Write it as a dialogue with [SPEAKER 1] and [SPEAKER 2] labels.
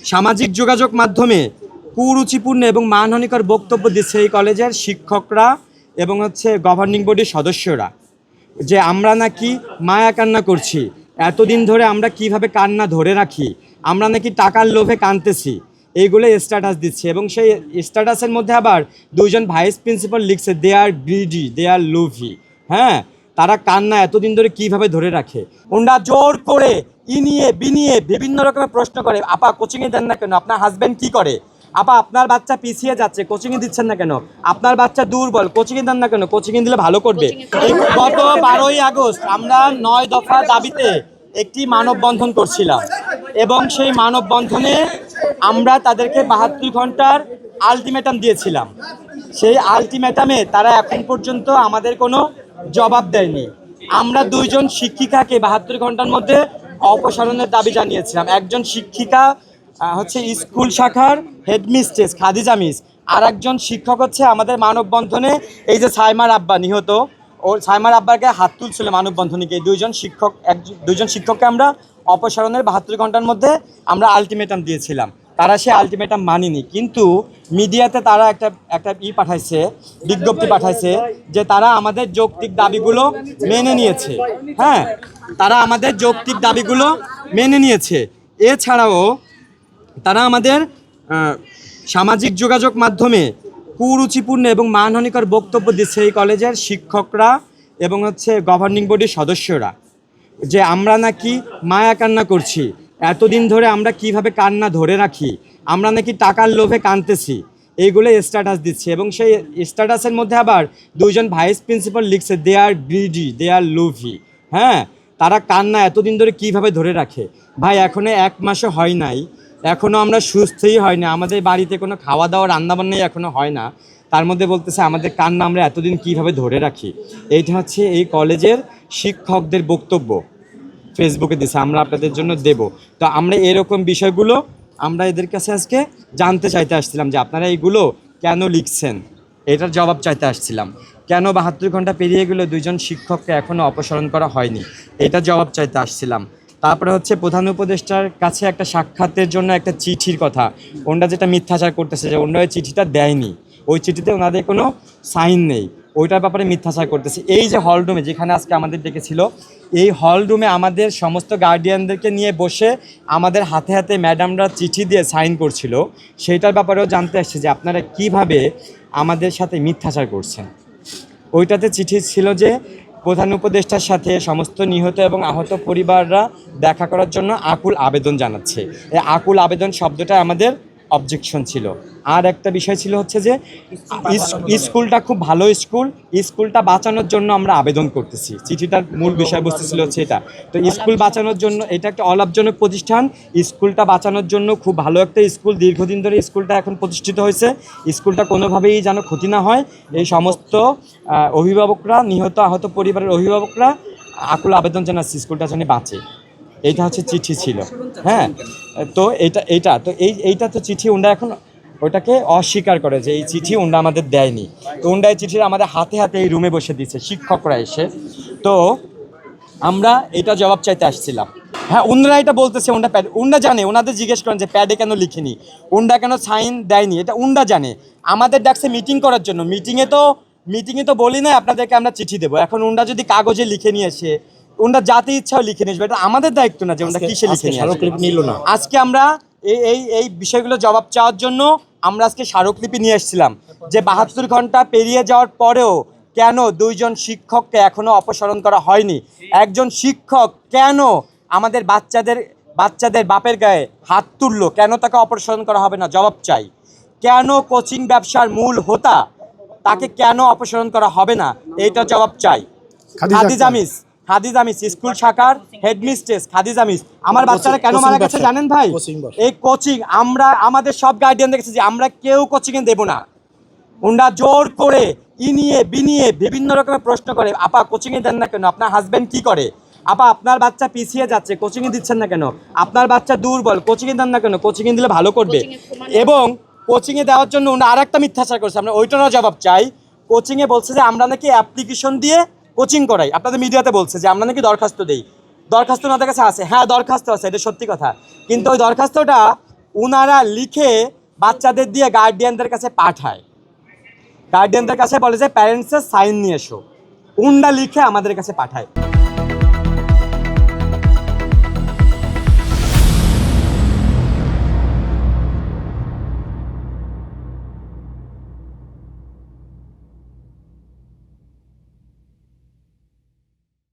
[SPEAKER 1] সামাজিক যোগাযোগ মাধ্যমে কুরুচিপূর্ণ এবং মানহানিকর বক্তব্য দিচ্ছে এই কলেজের শিক্ষকরা এবং গভর্নিং বডির সদস্যরা, যে আমরা নাকি মায়া কান্না করছি, এতদিন ধরে আমরা কিভাবে কান্না ধরে রাখি, আমরা নাকি টাকার লোভে কাঁদতেছি, এইগুলো স্ট্যাটাস দিচ্ছে। এবং সেই স্ট্যাটাসের মধ্যে আবার দুইজন ভাইস প্রিন্সিপাল লিখছে দে আর গ্রিডি, দে আর লোভি। হ্যাঁ, তারা কান্না এতদিন ধরে কিভাবে ধরে রাখে। ওনারা জোর করে ইনিয়ে বিনিয়ে বিভিন্ন রকমের প্রশ্ন করে, আপা কোচিংয়ে দেন না কেন, আপনার হাজব্যান্ড কি করে, আপা আপনার বাচ্চা পিছিয়ে যাচ্ছে কোচিংয়ে দিচ্ছেন না কেন, আপনার বাচ্চা দুর্বল কোচিংয়ে দেন না কেন, কোচিংয়ে দিলে ভালো করবে। গত 12ই আগস্ট আমরা 9 দফা দাবিতে একটি মানববন্ধন করছিলাম এবং সেই মানববন্ধনে আমরা তাদেরকে 72 ঘন্টার আলটিমেটাম দিয়েছিলাম। সেই আলটিমেটামে তারা এখন পর্যন্ত আমাদের কোনো জবাব দেয়নি। আমরা দুইজন শিক্ষিকাকে 72 ঘন্টার মধ্যে অপসারণের দাবি জানিয়েছিলাম। একজন শিক্ষিকা স্কুল শাখার হেডমিস্ট্রেস খাদিজা মিস, আর একজন শিক্ষক আমাদের মানববন্ধনে এই যে সাইমার আব্বা নিহত, ও সাইমার আব্বাকে হাত তুলছিল মানববন্ধনীকে। দুইজন শিক্ষককে আমরা অপসারণের 72 ঘন্টার মধ্যে আমরা আলটিমেটাম দিয়েছিলাম। তারা সে আলটিমেটাম মানেনি, কিন্তু মিডিয়াতে তারা একটা পাঠাইছে, বিজ্ঞপ্তি পাঠাইছে যে তারা আমাদের যৌক্তিক দাবিগুলো মেনে নিয়েছে। হ্যাঁ, তারা আমাদের যৌক্তিক দাবিগুলো মেনে নিয়েছে। এছাড়াও তারা আমাদের সামাজিক যোগাযোগ মাধ্যমে কুরুচিপূর্ণ এবং মানহানিকর বক্তব্য দিচ্ছে এই কলেজের শিক্ষকরা এবং গভর্নিং বডির সদস্যরা, যে আমরা নাকি মায়া কান্না করছি, এতদিন ধরে আমরা কিভাবে কান্না ধরে রাখি, আমরা নাকি টাকার লোভে কাঁদতেছি, এইগুলো স্ট্যাটাস দিচ্ছে। এবং সেই স্ট্যাটাসের মধ্যে আবার দুইজন ভাইস প্রিন্সিপাল লিখছে দে আর গ্রিডি, দে আর লোভি। হ্যাঁ, তারা কান্না এতদিন ধরে কিভাবে ধরে রাখে। ভাই, এখনো 1 মাসও হয় নাই, এখনও আমরা সুস্থই হয় না, আমাদের বাড়িতে কোনো খাওয়া দাওয়া রান্নাবান্নাই এখনও হয় না, তার মধ্যে বলতেছে আমাদের কান্না আমরা এতদিন কিভাবে ধরে রাখি। এইটা এই কলেজের শিক্ষকদের বক্তব্য ফেসবুকে দিছে, আমরা আপনাদের জন্য দেব। তো আমরা এরকম বিষয়গুলো আমরা এদের কাছে আজকে জানতে চাইতে আসছিলাম যে আপনারা এইগুলো কেন লিখছেন, এটার জবাব চাইতে আসছিলাম। কেন 72 ঘন্টা পেরিয়ে গেলে দুইজন শিক্ষককে এখনও অপসারণ করা হয়নি, এটার জবাব চাইতে আসছিলাম। তারপরে প্রধান উপদেষ্টার কাছে একটা সাক্ষাতের জন্য একটা চিঠির কথা, ওনারা যেটা মিথ্যাচার করতেছে যে ওনারা ওই চিঠিটা দেয়নি, ওই চিঠিতে ওনাদের কোনো সাইন নেই, ওইটার ব্যাপারে মিথ্যাচার করতেছে। এই যে হল রুমে যেখানে আজকে আমাদের ডেকেছিল, এই হল রুমে আমাদের সমস্ত গার্ডিয়ানদেরকে নিয়ে বসে আমাদের হাতে হাতে ম্যাডামরা চিঠি দিয়ে সাইন করছিল, সেইটার ব্যাপারেও জানতে আসছে যে আপনারা কিভাবে আমাদের সাথে মিথ্যাচার করছেন। ওইটাতে চিঠি ছিল যে প্রধান উপদেষ্টার সাথে সমস্ত নিহত এবং আহত পরিবাররা দেখা করার জন্য আকুল আবেদন জানাচ্ছে। এই আকুল আবেদন শব্দটা আমাদের অবজেকশন ছিল। আর একটা বিষয় ছিল যে স্কুলটা খুব ভালো স্কুলটা বাঁচানোর জন্য আমরা আবেদন করতেছি। চিঠিটার মূল বিষয়বস্তু ছিল এটা। তো স্কুল বাঁচানোর জন্য, এটা একটা অলাভজনক প্রতিষ্ঠান, স্কুলটা বাঁচানোর জন্য খুব ভালো একটা স্কুল, দীর্ঘদিন ধরে স্কুলটা এখন প্রতিষ্ঠিত হয়েছে, স্কুলটা কোনোভাবেই যেন ক্ষতি না হয়, এই সমস্ত অভিভাবকরা, নিহত আহত পরিবারের অভিভাবকরা আকুল আবেদন জানাচ্ছে স্কুলটা যেন বাঁচে। এইটা চিঠি ছিল। হ্যাঁ, তো এইটা তো চিঠি ওনরা এখন ওটাকে অস্বীকার করে যে এই চিঠি ওনরা আমাদের দেয়নি। তো ওনরা এই চিঠিটা আমাদের হাতে হাতে এই রুমে বসে দিচ্ছে শিক্ষকরা এসে। তো আমরা এটা জবাব চাইতে আসছিলাম। হ্যাঁ, ওনরা এটা বলতেছে ওনরা জানে, ওনাদের জিজ্ঞেস করেন যে প্যাডে কেন লিখিনি, ওনরা কেন সাইন দেয়নি, এটা ওনরা জানে। আমাদের ডাকছে মিটিং করার জন্য, মিটিংয়ে তো বলি না আপনাদেরকে আমরা চিঠি দেবো। এখন ওনরা যদি কাগজে লিখে নিয়ে এসে ওনরা যাতে ইচ্ছাও লিখে নিয়ে আসবে, এটা আমাদের দায়িত্ব না যে ওনরা কিসে লিখে নিয়ে আসবে। আজকে আমরা এই বিষয়গুলো জবাব চাওয়ার জন্য আমরা আজকে স্মারকলিপি নিয়ে এসেছিলাম যে 72 ঘন্টা পেরিয়ে যাওয়ার পরেও কেন দুইজন শিক্ষককে এখনও অপসারণ করা হয়নি। একজন শিক্ষক কেন আমাদের বাচ্চাদের বাপের গায়ে হাত তুললো, কেন তাকে অপসারণ করা হবে না, জবাব চাই। কেন কোচিং ব্যবসার মূল হোতা, তাকে কেন অপসারণ করা হবে না, এইটা জবাব চাই। খাদিজা মিস স্কুল শাখার হেডমিস্ট্রেস খাদিজা মিস, আমার বাচ্চারা কেন মারা গেছে জানেন ভাই? এই কোচিং আমরা আমাদের সব গার্ডিয়ান দেখেছি যে আমরা কেউ কোচিংয়ে দেব না। ওনারা জোর করে ইনিয়ে বিনিয়ে বিভিন্ন রকমের প্রশ্ন করে, আপা কোচিংয়ে দেন না কেন, আপনার হাজব্যান্ড কি করে, আপা আপনার বাচ্চা পিছিয়ে যাচ্ছে কোচিংয়ে দিচ্ছেন না কেন, আপনার বাচ্চা দুর্বল কোচিংয়ে দেন না কেন, কোচিংয়ে দিলে ভালো করবে। এবং কোচিংয়ে দেওয়ার জন্য ওনারা আর একটা মিথ্যাচার করছে, আমরা ওইটারও জবাব চাই। কোচিংয়ে বলছে যে আমরা নাকি অ্যাপ্লিকেশন দিয়ে কোচিং করাই, আপনাদের মিডিয়াতে বলছে যে আমরা নাকি দরখাস্ত দেই, দরখাস্ত ওনাদের কাছে আছে। হ্যাঁ, দরখাস্ত আছে, এটা সত্যি কথা, কিন্তু ওই দরখাস্তটা ওনারা লিখে বাচ্চাদের দিয়ে গার্ডিয়ানদের কাছে পাঠায়, গার্ডিয়ানদের কাছে বলে যে প্যারেন্টসের সাইন নিয়ে এসো, উনরা লিখে আমাদের কাছে পাঠায়।